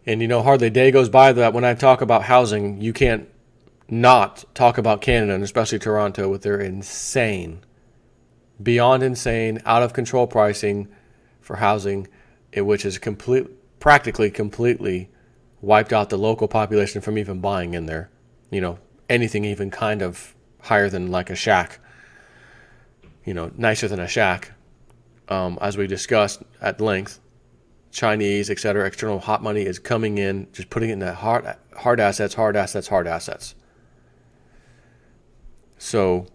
And, hardly a day goes by that when I talk about housing, you can't not talk about Canada, and especially Toronto, with their insane, beyond insane, out of control pricing for housing, which has practically completely wiped out the local population from even buying in there. Anything even kind of higher than like a shack, nicer than a shack, as we discussed at length. Chinese, etc., external hot money is coming in, just putting it into hard assets. So,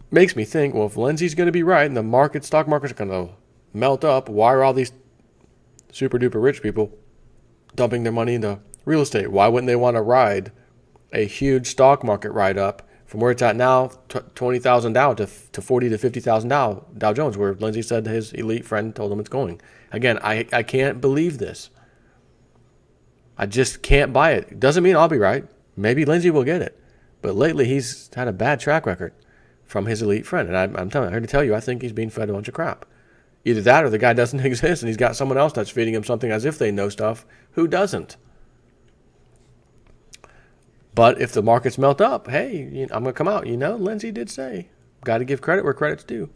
makes me think, well, if Lindsay's going to be right and the stock market's going to melt up, why are all these super duper rich people dumping their money into real estate? Why wouldn't they want to ride a huge stock market ride up from where it's at now, 20,000 Dow to 40 to 50,000 Dow Jones, where Lindsay said his elite friend told him it's going. Again, I can't believe this. I just can't buy it. Doesn't mean I'll be right. Maybe Lindsay will get it. But lately he's had a bad track record from his elite friend. And I'm here to tell you, I think he's being fed a bunch of crap. Either that or the guy doesn't exist and he's got someone else that's feeding him something as if they know stuff who doesn't. But if the markets melt up, hey, I'm going to come out. Lindsay did say, got to give credit where credit's due.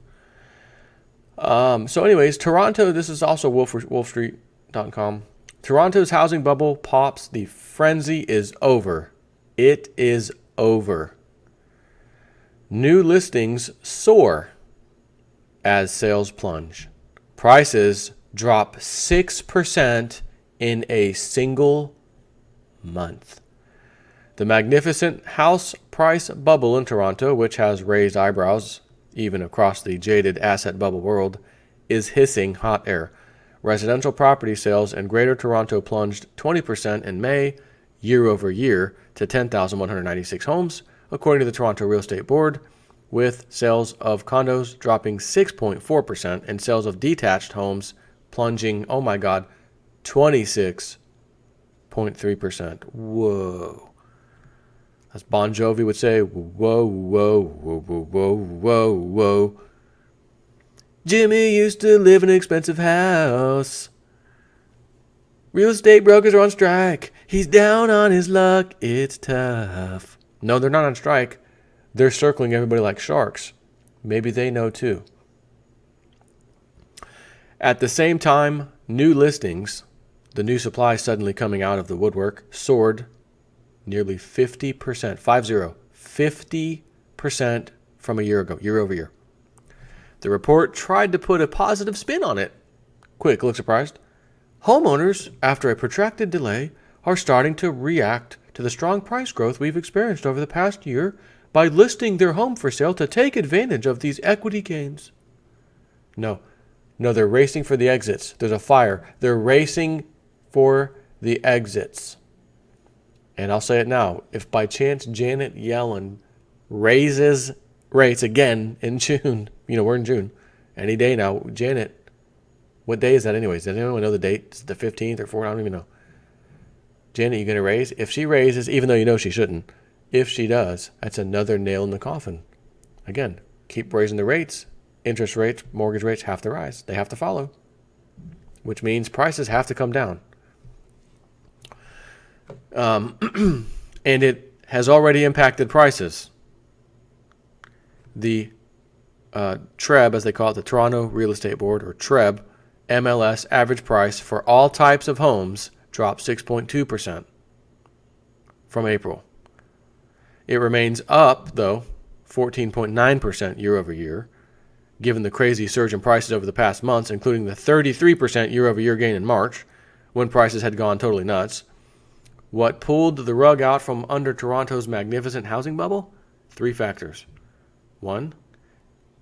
So anyways, Toronto, this is also wolfstreet.com. Toronto's housing bubble pops. The frenzy is over. It is over. New listings soar as sales plunge. Prices drop 6% in a single month. The magnificent house price bubble in Toronto, which has raised eyebrows even across the jaded asset bubble world, is hissing hot air. Residential property sales in Greater Toronto plunged 20% in May, year over year, to 10,196 homes, according to the Toronto Real Estate Board, with sales of condos dropping 6.4% and sales of detached homes plunging, 26.3%. Whoa. As Bon Jovi would say, whoa, whoa, whoa, whoa, whoa, whoa, whoa. Jimmy used to live in an expensive house. Real estate brokers are on strike. He's down on his luck. It's tough. No, they're not on strike. They're circling everybody like sharks. Maybe they know too. At the same time, new listings, the new supply suddenly coming out of the woodwork, soared nearly 50%, 50% from a year ago, year over year. The report tried to put a positive spin on it. Quick, look surprised. Homeowners, after a protracted delay, are starting to react to the strong price growth we've experienced over the past year by listing their home for sale to take advantage of these equity gains. No, they're racing for the exits. There's a fire. They're racing for the exits. And I'll say it now. If by chance Janet Yellen raises rates again in June, we're in June, any day now, Janet, what day is that anyways? Does anyone know the date? Is it the 15th or 4th? I don't even know. Janet, you going to raise? If she raises, even though she shouldn't, if she does, that's another nail in the coffin. Again, keep raising the rates. Interest rates, mortgage rates have to rise. They have to follow, which means prices have to come down. And it has already impacted prices. The TREB, as they call it, the Toronto Real Estate Board, or TREB, MLS average price for all types of homes dropped 6.2% from April. It remains up, though, 14.9% year over year, given the crazy surge in prices over the past months, including the 33% year over year gain in March, when prices had gone totally nuts. What pulled the rug out from under Toronto's magnificent housing bubble? 3 factors. 1,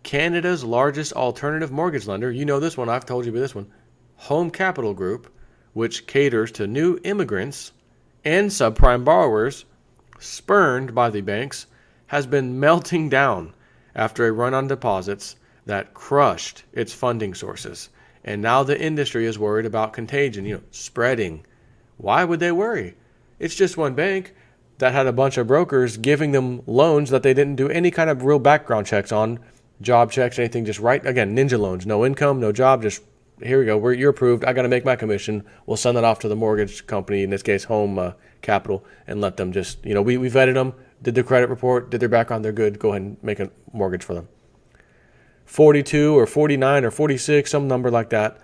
Canada's largest alternative mortgage lender, you know this one, I've told you about this one, Home Capital Group, which caters to new immigrants and subprime borrowers spurned by the banks, has been melting down after a run on deposits that crushed its funding sources. And now the industry is worried about contagion, spreading. Why would they worry? It's just one bank that had a bunch of brokers giving them loans that they didn't do any kind of real background checks on, job checks, anything, just right. Again, ninja loans, no income, no job, just here we go. You're approved. I got to make my commission. We'll send that off to the mortgage company, in this case, Home Capital, and let them just, we vetted them, did their credit report, did their background. They're good. Go ahead and make a mortgage for them. 42 or 49 or 46, some number like that,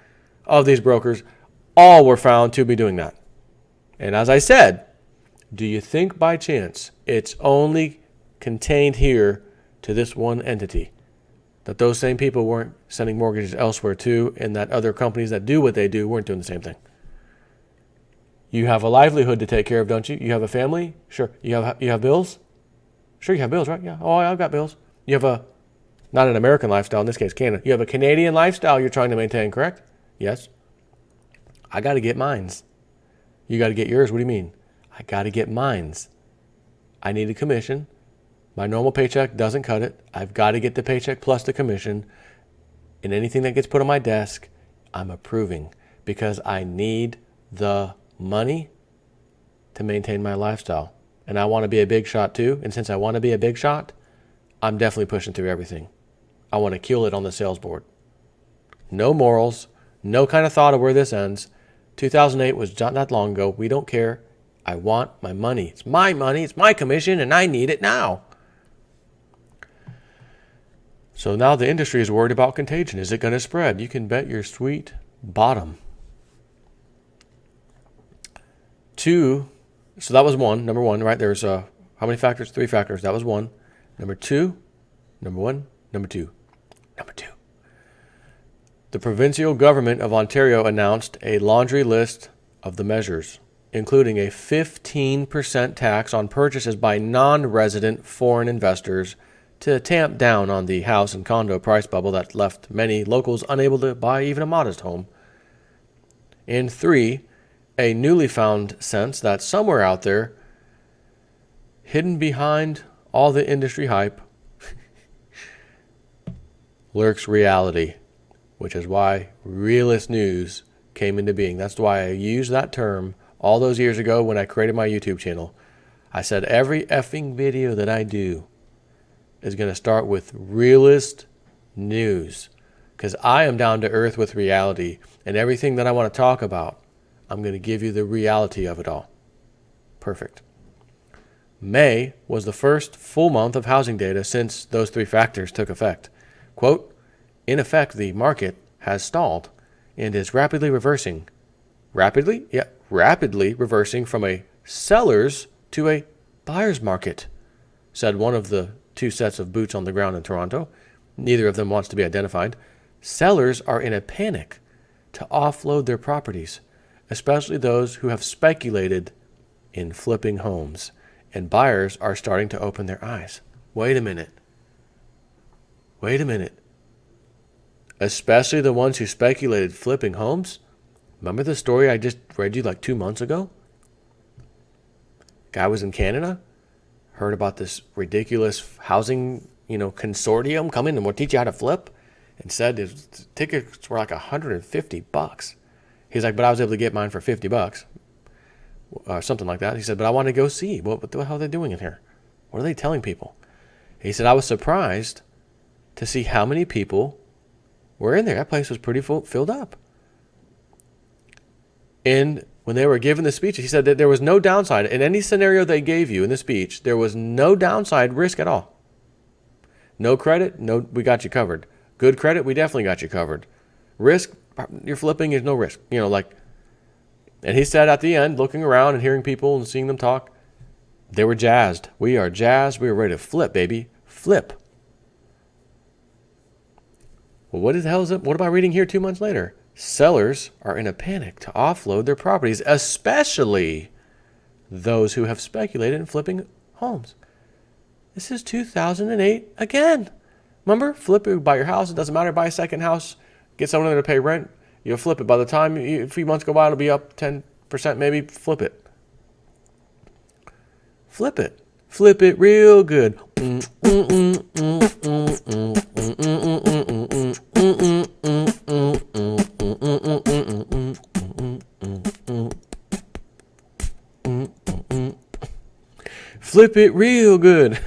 of these brokers, all were found to be doing that. And as I said, do you think by chance it's only contained here to this one entity? That those same people weren't sending mortgages elsewhere too, and that other companies that do what they do weren't doing the same thing? You have a livelihood to take care of, don't you? You have a family? Sure. You have bills? Sure, you have bills, right? Yeah. Oh, I've got bills. You have not an American lifestyle, in this case, Canada. You have a Canadian lifestyle you're trying to maintain, correct? Yes. I got to get mines. You got to get yours. What do you mean? I got to get mines. I need a commission. My normal paycheck doesn't cut it. I've got to get the paycheck plus the commission. And anything that gets put on my desk, I'm approving because I need the money to maintain my lifestyle. And I want to be a big shot too. And since I want to be a big shot, I'm definitely pushing through everything. I want to kill it on the sales board. No morals, no kind of thought of where this ends. 2008 was not that long ago. We don't care. I want my money. It's my commission, and I need it now. So now the industry is worried about contagion. Is it going to spread? You can bet your sweet bottom. 2, so that was one. Number 1, right? There's how many factors? 3 factors. That was 1. Number 2, number 1, number 2. Number 2. The provincial government of Ontario announced a laundry list of the measures, including a 15% tax on purchases by non-resident foreign investors to tamp down on the house and condo price bubble that left many locals unable to buy even a modest home. And 3, a newly found sense that somewhere out there, hidden behind all the industry hype, lurks reality, which is why Realist News came into being. That's why I used that term all those years ago when I created my YouTube channel. I said every effing video that I do is going to start with Realist News, because I am down to earth with reality, and everything that I want to talk about, I'm going to give you the reality of it all. Perfect. May was the first full month of housing data since those 3 factors took effect. Quote, in effect, the market has stalled and is rapidly reversing. Rapidly? Yeah, rapidly reversing from a seller's to a buyer's market, said one of the 2 sets of boots on the ground in Toronto. Neither of them wants to be identified. Sellers are in a panic to offload their properties, especially those who have speculated in flipping homes. And buyers are starting to open their eyes. Wait a minute. Especially the ones who speculated flipping homes? Remember the story I just read you like 2 months ago? Guy was in Canada, heard about this ridiculous housing, consortium coming and we'll teach you how to flip, and said his tickets were like $150. He's like, but I was able to get mine for $50, something like that. He said, but I want to go see what the hell are they doing in here? What are they telling people? He said, I was surprised to see how many people were in there. That place was pretty filled up. And when they were given the speech, he said that there was no downside. In any scenario they gave you in the speech, there was no downside risk at all. No credit, no, we got you covered. Good credit, we definitely got you covered. Risk, you're flipping, is no risk. And he said at the end, looking around and hearing people and seeing them talk, they were jazzed. We are jazzed. We are ready to flip, baby. Flip. Well, what the hell is it? What am I reading here 2 months later? Sellers are in a panic to offload their properties, especially those who have speculated in flipping homes. This is 2008 again. Remember? Flip it, buy your house. It doesn't matter. Buy a second house. Get someone there to pay rent. You'll flip it. By the time a few months go by, it'll be up 10% maybe. Flip it. Flip it. Flip it real good. Flip it real good.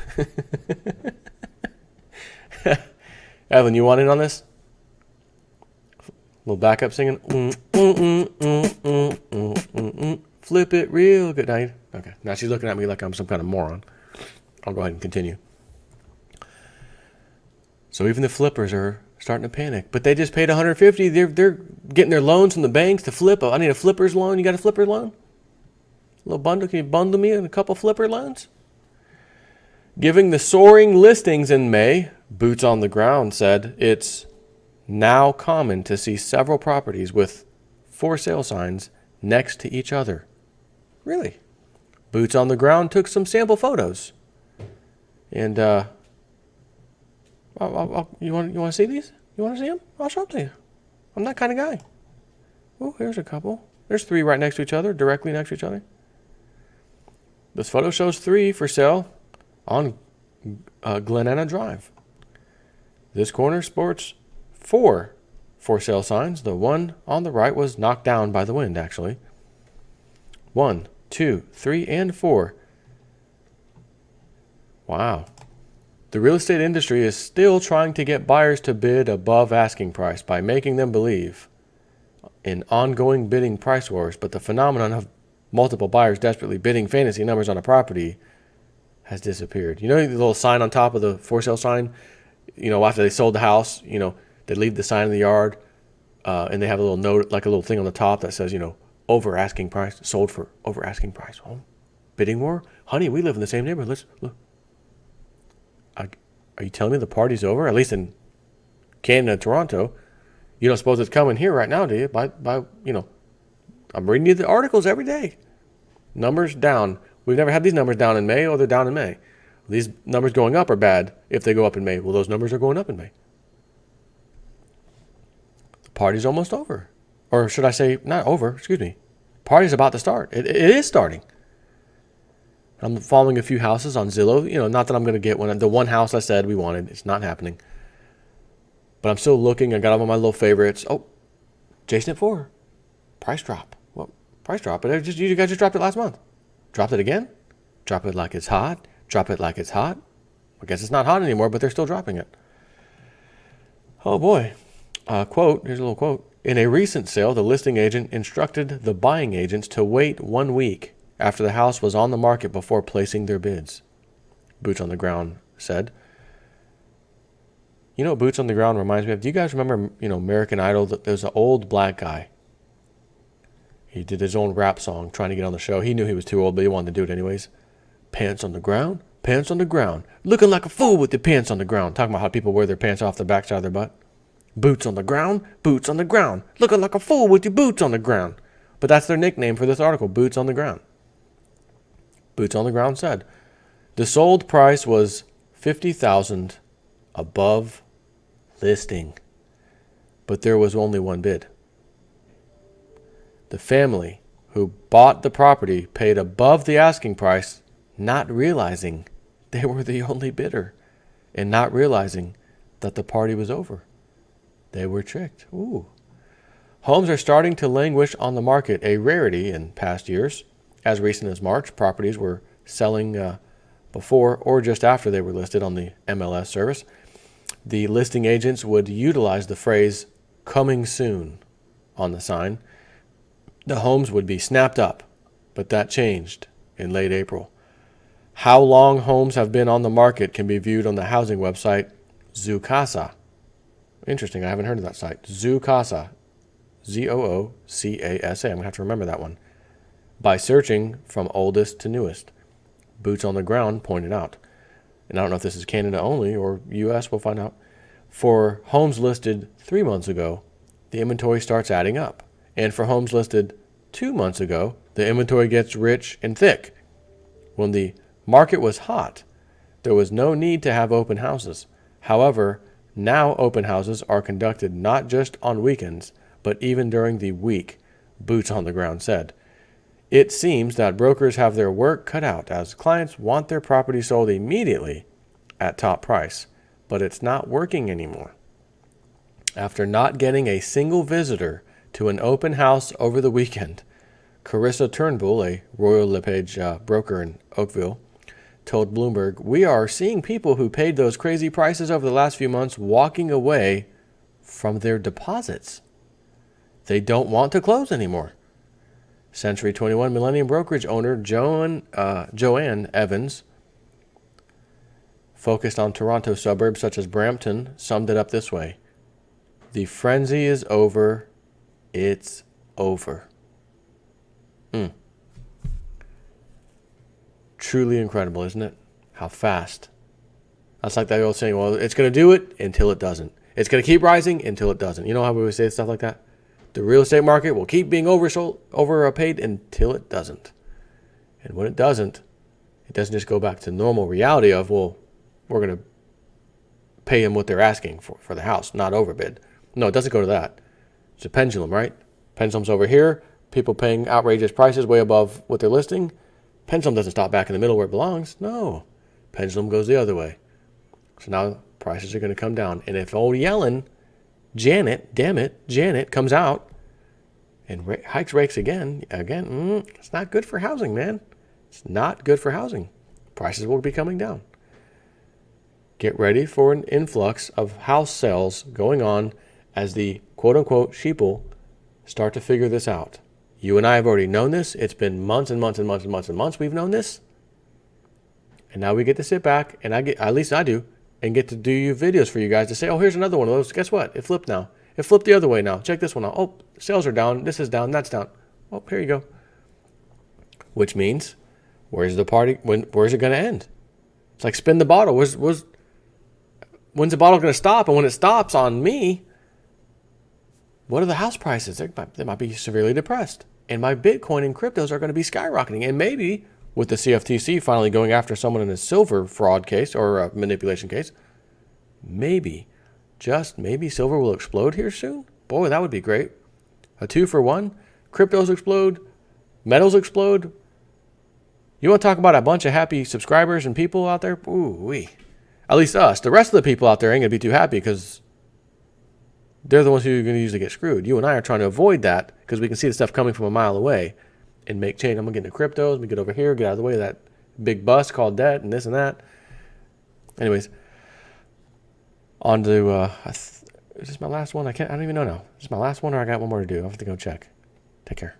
Evan, you want in on this? Little backup singing. Flip it real good night. Okay, now she's looking at me like I'm some kind of moron. I'll go ahead and continue. So even the flippers are starting to panic, but they just paid $150. They're getting their loans from the banks to flip. I need a flipper's loan. You got a flipper loan? A little bundle? Can you bundle me in a couple flipper loans? Giving the soaring listings in May, Boots on the Ground said it's now common to see several properties with for sale signs next to each other. Really? Boots on the Ground took some sample photos. And you want to see these? You want to see them? I'll show them to you. I'm that kind of guy. Oh, here's a couple. There's 3 right next to each other, directly next to each other. This photo shows 3 for sale on Glenanna Drive. This corner sports 4 for sale signs. The one on the right was knocked down by the wind, actually. 1, 2, 3, and 4. Wow. The real estate industry is still trying to get buyers to bid above asking price by making them believe in ongoing bidding price wars, but the phenomenon of multiple buyers desperately bidding fantasy numbers on a property has disappeared. You know the little sign on top of the for sale sign? You know, after they sold the house, you know, they leave the sign in the yard, and they have a little note, like a little thing on the top that says, you know, over asking price, sold for over asking price. Oh, bidding war? Honey, we live in the same neighborhood. Let's look. Are you telling me the party's over? At least in Canada, Toronto. You don't suppose it's coming here right now, do you? By you know, I'm reading you the articles every day. Numbers down. We've never had these numbers down in May, or they're down in May. These numbers going up are bad if they go up in May. Well, those numbers are going up in May. The party's almost over. Or should I say, not over, excuse me. Party's about to start. It is starting. I'm following a few houses on Zillow. You know, not that I'm going to get one. The one house I said we wanted, it's not happening. But I'm still looking. I got them on my little favorites. Oh, Jason at 4. Price drop. Well, price drop. But you guys just dropped it last month. Dropped it again? Drop it like it's hot. Drop it like it's hot. I guess it's not hot anymore, but they're still dropping it. Oh, boy. Quote. Here's a little quote. In a recent sale, the listing agent instructed the buying agents to wait 1 week after the house was on the market before placing their bids. Boots on the Ground said. You know what Boots on the Ground reminds me of? Do you guys remember, you know, American Idol? There's an old black guy. He did his own rap song trying to get on the show. He knew he was too old, but he wanted to do it anyways. Pants on the ground, pants on the ground. Looking like a fool with your pants on the ground. Talking about how people wear their pants off the backside of their butt. Boots on the ground, boots on the ground. Looking like a fool with your boots on the ground. But that's their nickname for this article, Boots on the Ground. Boots on the Ground said, the sold price was $50,000 above listing, but there was only one bid. The family who bought the property paid above the asking price, not realizing they were the only bidder and not realizing that the party was over. They were tricked. Ooh. Homes are starting to languish on the market, a rarity in past years. As recent as March, properties were selling before or just after they were listed on the MLS service. The listing agents would utilize the phrase "coming soon" on the sign. The homes would be snapped up, but that changed in late April. How long homes have been on the market can be viewed on the housing website Zoocasa. Interesting, I haven't heard of that site. Zoocasa, Zoocasa. I'm going to have to remember that one. By searching from oldest to newest. Boots on the Ground pointed out. And I don't know if this is Canada only or U.S., we'll find out. For homes listed 3 months ago, the inventory starts adding up. And for homes listed 2 months ago, the inventory gets rich and thick. When the market was hot, there was no need to have open houses. However, now open houses are conducted not just on weekends, but even during the week, Boots on the Ground said. It seems that brokers have their work cut out as clients want their property sold immediately at top price, but it's not working anymore. After not getting a single visitor to an open house over the weekend, Carissa Turnbull, a Royal LePage broker in Oakville, told Bloomberg, "We are seeing people who paid those crazy prices over the last few months walking away from their deposits." They don't want to close anymore. Century 21 Millennium Brokerage owner Joanne Evans, focused on Toronto suburbs such as Brampton, summed it up this way: the frenzy is over. It's over. Truly incredible, isn't it? How fast. That's like that old saying, well, it's going to do it until it doesn't. It's going to keep rising until it doesn't. You know how we always say stuff like that? The real estate market will keep being overpaid until it doesn't. And when it doesn't just go back to normal reality of, well, we're going to pay them what they're asking for the house, not overbid. No, it doesn't go to that. It's a pendulum, right? Pendulum's over here. People paying outrageous prices way above what they're listing. Pendulum doesn't stop back in the middle where it belongs. No. Pendulum goes the other way. So now prices are going to come down. And if old Yellen, Janet comes out and hikes rates again, it's not good for housing, man. It's not good for housing. Prices will be coming down. Get ready for an influx of house sales going on as the quote-unquote sheeple start to figure this out. You and I have already known this. It's been months and months and months and months and months we've known this. And now we get to sit back, and at least I do, and get to do videos for you guys to say, oh, here's another one of those. Guess what? It flipped now. It flipped the other way now. Check this one out. Oh, sales are down. This is down. That's down. Oh, here you go. Which means, where's the party? Where's it going to end? It's like spin the bottle. When's the bottle going to stop? And when it stops on me, what are the house prices? They might be severely depressed. And my Bitcoin and cryptos are going to be skyrocketing. And maybe with the CFTC finally going after someone in a silver fraud case or a manipulation case, maybe, just maybe silver will explode here soon. Boy, that would be great. A 2-for-1. Cryptos explode. Metals explode. You want to talk about a bunch of happy subscribers and people out there? Ooh-wee. At least us. The rest of the people out there ain't going to be too happy because they're the ones who are going to usually get screwed. You and I are trying to avoid that because we can see the stuff coming from a mile away and make change. I'm going to get into cryptos. We get over here, get out of the way of that big bust called debt and this and that. Anyways, on to, is this my last one? I don't even know now. Is this my last one or I got one more to do? I'll have to go check. Take care.